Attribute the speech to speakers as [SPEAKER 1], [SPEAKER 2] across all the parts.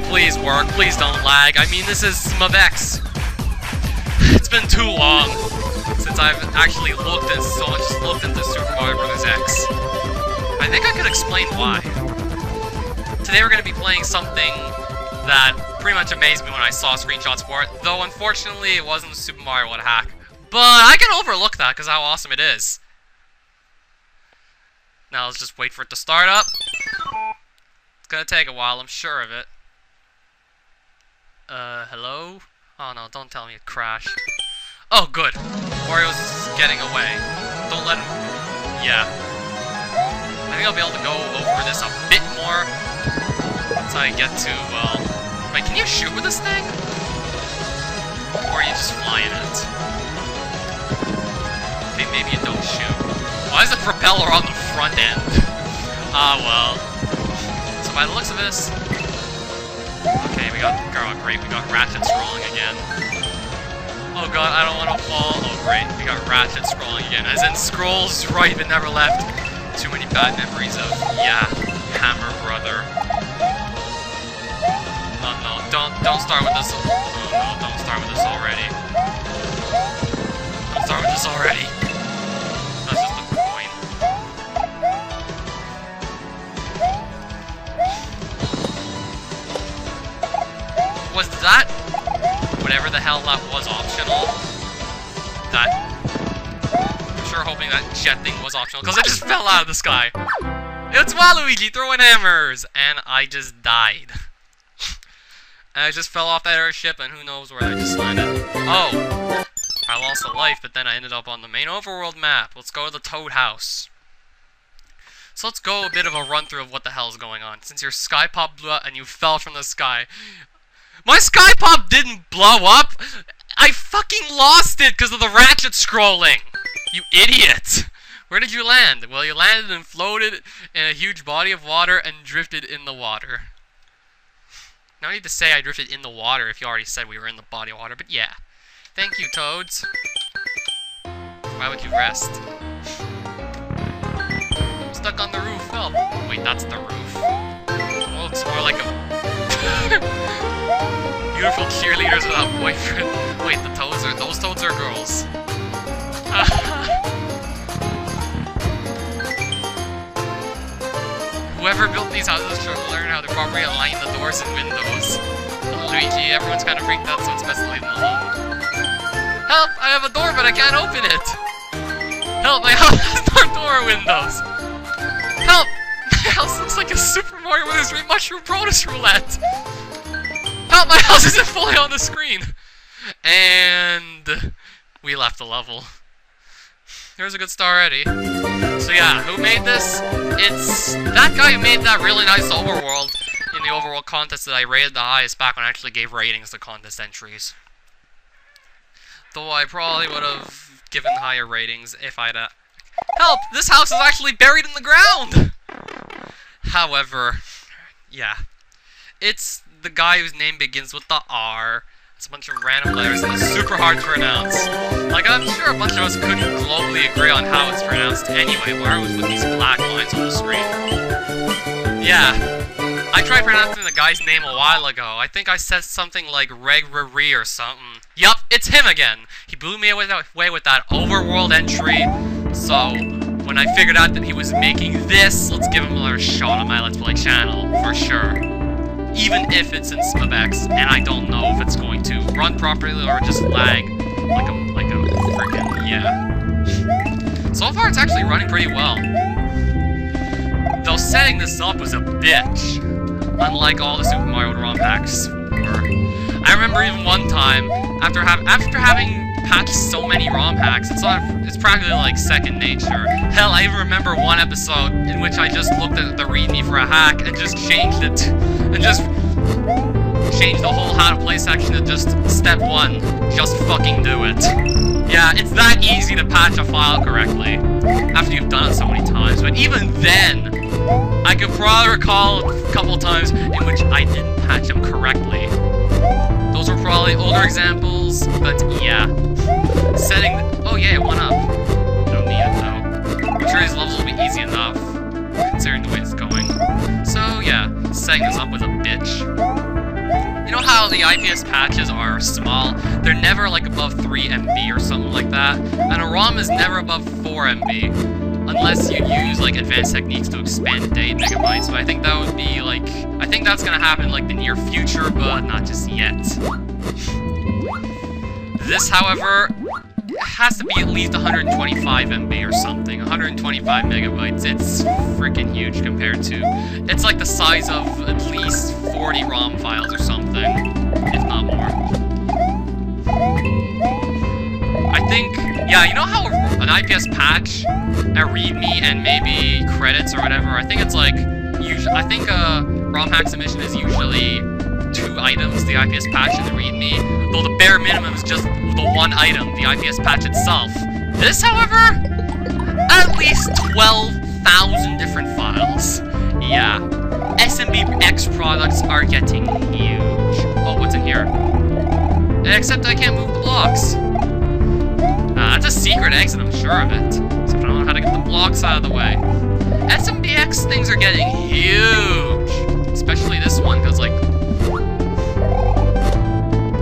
[SPEAKER 1] Please work. Please don't lag. I mean, this is SMBX. It's been too long since I've actually looked into Super Mario Bros. X. I think I could explain why. Today we're going to be playing something that pretty much amazed me when I saw screenshots for it, though unfortunately it wasn't Super Mario What Hack. But I can overlook that because how awesome it is. Now let's just wait for it to start up. It's gonna take a while, I'm sure of it. Hello? Oh no, don't tell me it crashed. Oh, good. Wario's getting away. Don't let him... Yeah. I think I'll be able to go over this a bit more once I get to, well... Wait, can you shoot with this thing? Or are you just flying it? Okay, maybe you don't shoot. Why is the propeller on the front end? Ah, well. So by the looks of this... Okay, we got... Oh, great, we got Ratchet scrolling again. Oh god, I don't want to fall. Oh, great, we got Ratchet scrolling again. As in, scrolls right but never left. Too many bad memories of, yeah, Hammer Brother. Oh no, don't start with this. Oh no, don't start with this already. Don't start with this already. That's just the point. Was that whatever the hell that was optional? That I'm sure hoping that jet thing was optional because it just fell out of the sky. It's Luigi throwing hammers, and I just died. And I just fell off that airship, and who knows where I just landed. Oh! I lost a life, but then I ended up on the main overworld map. Let's go to the Toad House. So let's go a bit of a run-through of what the hell is going on. Since your sky pop blew up and you fell from the sky. My sky pop didn't blow up! I fucking lost it because of the Ratchet scrolling! You idiot! Where did you land? Well, you landed and floated in a huge body of water and drifted in the water. No need to say I drifted in the water if you already said we were in the body of water, but yeah. Thank you, Toads. Why would you rest? I'm stuck on the roof. Oh, wait, that's the roof. Oh, it's more like a... Beautiful cheerleaders without boyfriend. Wait, those toads are girls. Whoever built these houses should learn how to properly align the doors and windows. Luigi, everyone's kind of freaked out, so it's best to leave them alone. Help! I have a door, but I can't open it! Help! My house has no door windows! Help! My house looks like a Super Mario Bros. Mushroom Bonus Roulette! Help! My house isn't fully on the screen! And... we left the level. Here's a good start already. So yeah, who made this? It's that guy who made that really nice overworld in the overworld contest that I rated the highest back when I actually gave ratings to contest entries. Though I probably would have given higher ratings if I'd help! This house is actually buried in the ground! However, yeah. It's the guy whose name begins with the R. It's a bunch of random letters and it's super hard to pronounce. Like, I'm sure a bunch of us couldn't globally agree on how it's pronounced anyway, where I was with these black lines on the screen. Yeah. I tried pronouncing the guy's name a while ago. I think I said something like reg-err-ee or something. Yup, it's him again! He blew me away with that overworld entry. So, when I figured out that he was making this, let's give him another shot on my Let's Play channel, for sure. Even if it's in SMBX, and I don't know if it's going to run properly or just lag like a freaking, yeah. So far, it's actually running pretty well. Though setting this up was a bitch, unlike all the Super Mario ROM hacks were. I remember even one time, after having patched so many ROM hacks, it's practically like second nature. Hell, I even remember one episode in which I just looked at the README for a hack and just changed it, and just changed the whole how to play section to just step 1, just fucking do it. Yeah, it's that easy to patch a file correctly, after you've done it so many times, but even then, I could probably recall a couple times in which I didn't patch them correctly. Those were probably older examples, but yeah. Setting oh yeah, it went up. Don't need it though. I'm sure these levels will be easy enough, considering the way it's going. So yeah, setting this up was a bitch. You know how the IPS patches are small? They're never like above 3 MB or something like that, and a ROM is never above 4 MB, unless you use like advanced techniques to expand it to 8 megabytes. But I think that would be like, I think that's gonna happen in like the near future, but not just yet. This, however, has to be at least 125 MB or something. 125 megabytes. It's freaking huge compared to... It's like the size of at least 40 ROM files or something, if not more. I think... Yeah, you know how an IPS patch, a readme, and maybe credits or whatever, I think it's like... I think a ROM hack submission is usually 2 items, the IPS patch and the readme, though the bare minimum is just the 1 item, the IPS patch itself. This, however, at least 12,000 different files. Yeah, SMBX products are getting huge. Oh, what's in here? Except I can't move the blocks. That's a secret exit, I'm sure of it. Except I don't know how to get the blocks out of the way. SMBX things are getting huge. Especially this one, because like...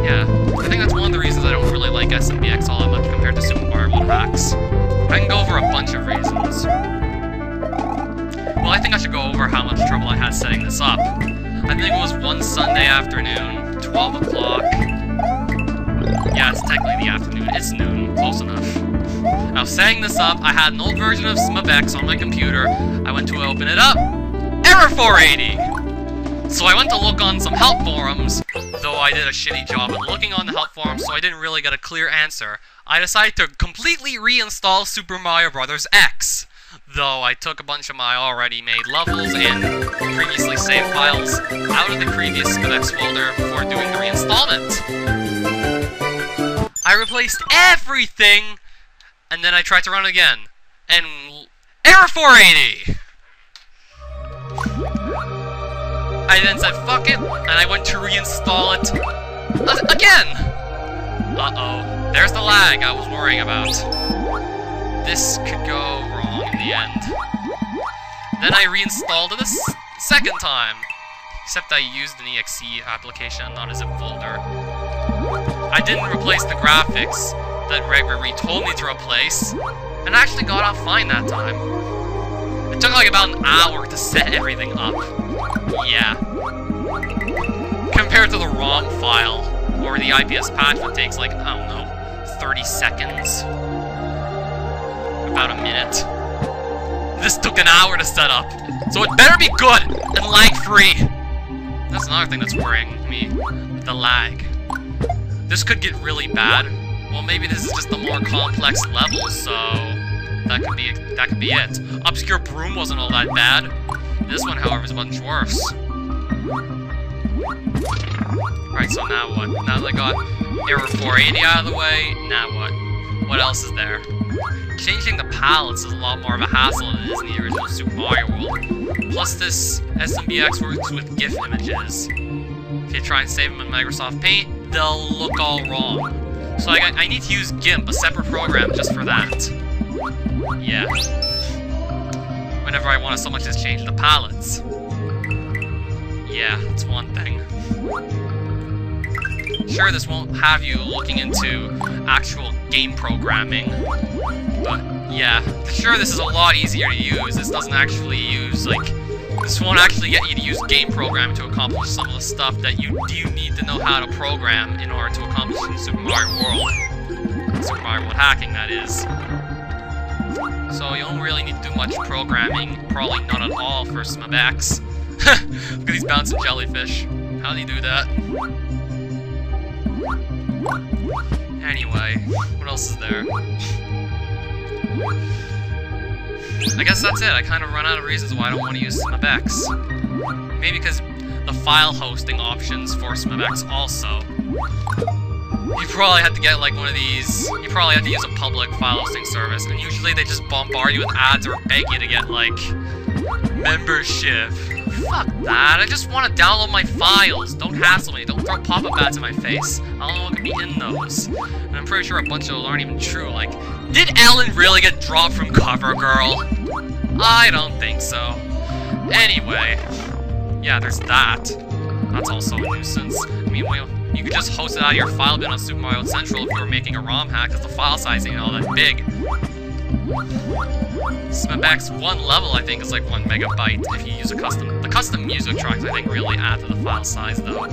[SPEAKER 1] Yeah, I think that's one of the reasons I don't really like SMBX all that much compared to Super Mario World hacks. I can go over a bunch of reasons. Well, I think I should go over how much trouble I had setting this up. I think it was one Sunday afternoon, 12 o'clock. Yeah, it's technically the afternoon. It's noon, close enough. Now, setting this up, I had an old version of SMBX on my computer. I went to open it up. Error 480! So I went to look on some help forums, though I did a shitty job at looking on the help forums, so I didn't really get a clear answer. I decided to completely reinstall Super Mario Bros. X, though I took a bunch of my already made levels and previously saved files out of the previous SMBX folder before doing the reinstallment. I replaced everything, and then I tried to run it again, and error 480! I then said, fuck it, and I went to reinstall it again! Uh-oh. There's the lag I was worrying about. This could go wrong in the end. Then I reinstalled it a second time. Except I used an exe application, not a zip folder. I didn't replace the graphics that reg-err-ee told me to replace, and I actually got off fine that time. It took like about an hour to set everything up. Yeah. Compared to the ROM file, or the IPS patch that takes like, I don't know, 30 seconds. About a minute. This took an hour to set up, so it better be good and lag-free. That's another thing that's worrying me, the lag. This could get really bad. Well, maybe this is just the more complex level, so that could be it. Obscure Broom wasn't all that bad. This one, however, is much worse. Right, so now what? Now that I got error 480 out of the way, now what? What else is there? Changing the palettes is a lot more of a hassle than it is in the original Super Mario World. Plus, this SMBX works with GIF images. If you try and save them in Microsoft Paint, they'll look all wrong. So I need to use GIMP, a separate program just for that. Yeah. Whenever I want to so much as change the palettes. Yeah, that's one thing. Sure, this won't have you looking into actual game programming, but yeah, sure, this is a lot easier to use. This doesn't actually use, like, this won't actually get you to use game programming to accomplish some of the stuff that you do need to know how to program in order to accomplish in Super Mario World. Super Mario World hacking, that is. So you don't really need to do much programming, probably not at all for SMBX. Look at these bouncing jellyfish. How do you do that? Anyway, what else is there? I guess that's it. I kind of run out of reasons why I don't want to use SMBX. Maybe because the file hosting options for SMBX also. You probably have to get like one of these, you probably have to use a public file hosting service, and usually they just bombard you with ads or beg you to get like membership. Fuck that, I just want to download my files. Don't hassle me, don't throw pop-up ads in my face. I don't know what could be in those. And I'm pretty sure a bunch of those aren't even true. Like, did Ellen really get dropped from CoverGirl? I don't think so. Anyway, yeah, there's that. That's also a nuisance. I mean, you could just host it out of your file bin on Super Mario Central if you were making a ROM hack, because the file size ain't all that big. SMBX one level, I think, is like 1 megabyte if you use a custom. The custom music tracks, I think, really add to the file size, though.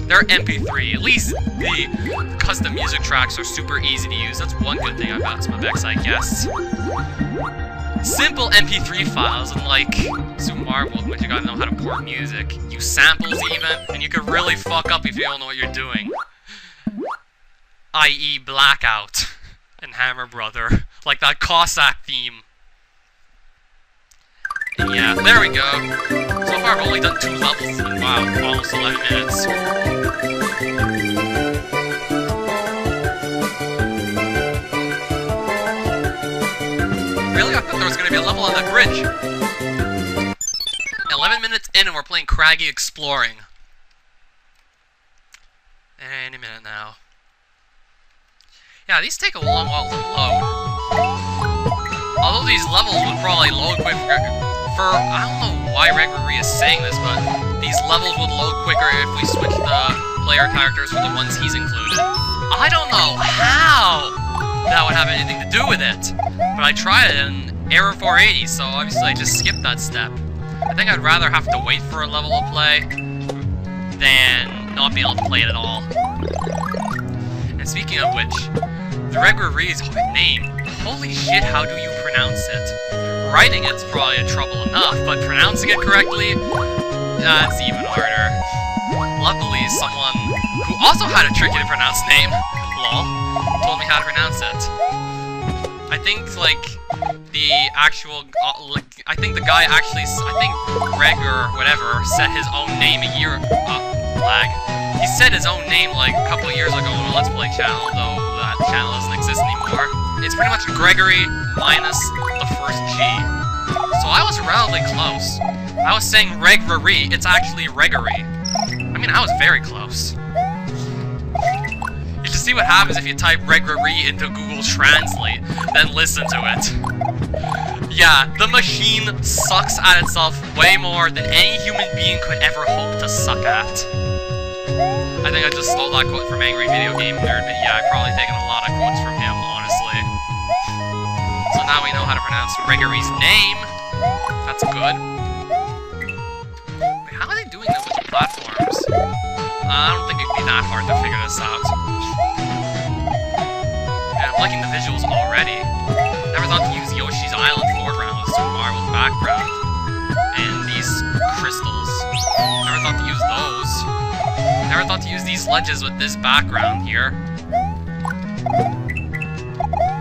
[SPEAKER 1] They're MP3. At least the custom music tracks are super easy to use. That's one good thing about SMBX, I guess. Simple MP3 files, unlike Super Mario World, which you gotta know how to port music. Use samples even, and you could really fuck up if you don't know what you're doing. I.e. Blackout and Hammer Brother, like that Cossack theme. And yeah, there we go. So far I've only done 2 levels in, wow, almost 11 minutes. Really? I thought there was going to be a level on that bridge. 11 minutes in and we're playing Craggy Exploring. Any minute now. Yeah, these take a long while to load. Although these levels would probably load quick for I don't know why reg-err-ee is saying this, but these levels would load quicker if we switch the player characters for the ones he's included. I don't know how that would have anything to do with it, but I tried it in error 480, so obviously I just skipped that step. I think I'd rather have to wait for a level to play than not be able to play it at all. And speaking of which, the reg-err-ee's name, holy shit, how do you pronounce it? Writing it's probably a trouble enough, but pronouncing it correctly, that's even harder. Luckily, someone who also had a tricky to pronounce name, lol, told me how to pronounce it. I think, like, the actual, I think the guy actually, I think reg-err, whatever, said his own name a year, lag. He said his own name, like, a couple of years ago on a Let's Play channel, though that channel doesn't exist anymore. It's pretty much Gregory minus the first G. So I was relatively close. I was saying reg-err-ee, it's actually reg-err-ee. I mean, I was very close. You should see what happens if you type reg-err-ee into Google Translate, then listen to it. Yeah, the machine sucks at itself way more than any human being could ever hope to suck at. I think I just stole that quote from Angry Video Game Nerd, but yeah, I've probably taken a lot of quotes from him, honestly. So now we know how to pronounce reg-err-ee's name. That's good. Wait, how are they doing this with the platforms? I don't think it'd be that hard to figure this out. Yeah, I'm liking the visuals already. Never thought to use Yoshi's Island foreground with Super Mario's background. And these crystals. Never thought to use those. Never thought to use these ledges with this background here.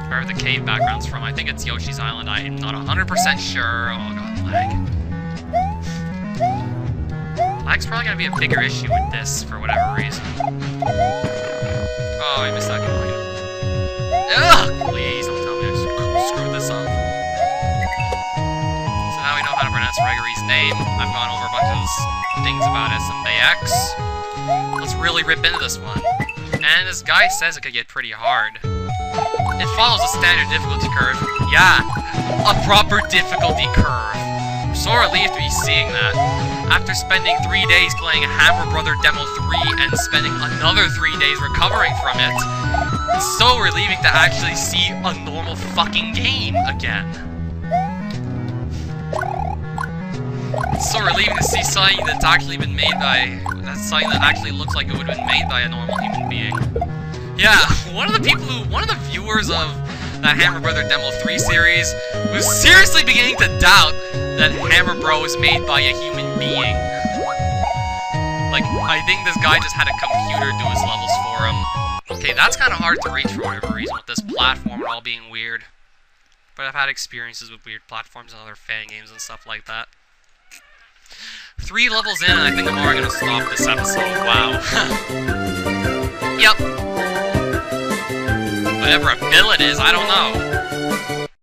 [SPEAKER 1] Wherever the cave background's from, I think it's Yoshi's Island. I'm not 100% sure. Oh god, lag. Lag's probably gonna be a bigger issue with this for whatever reason. Oh, I missed that coin. Ugh! Please don't tell me I screwed this up. So now we know how to pronounce reg-err-ee's name. I've gone over a bunch of things about SMBX. Let's really rip into this one. And this guy says it could get pretty hard. It follows a standard difficulty curve. Yeah, a proper difficulty curve. I'm so relieved to be seeing that. After spending 3 days playing Hammer Brother Demo 3 and spending another 3 days recovering from it, it's so relieving to actually see a normal fucking game again. It's so relieving to see something that's actually been made by... something that actually looks like it would have been made by a normal human being. Yeah, one of the viewers of that Hammer Brother Demo 3 series was seriously beginning to doubt that Hammer Bro was made by a human being. Like, I think this guy just had a computer do his levels for him. Okay, that's kind of hard to reach for whatever reason with this platform and all being weird. But I've had experiences with weird platforms and other fan games and stuff like that. 3 levels in, and I think I'm already gonna stop this episode. Wow. Yep. Whatever a billet is, I don't know.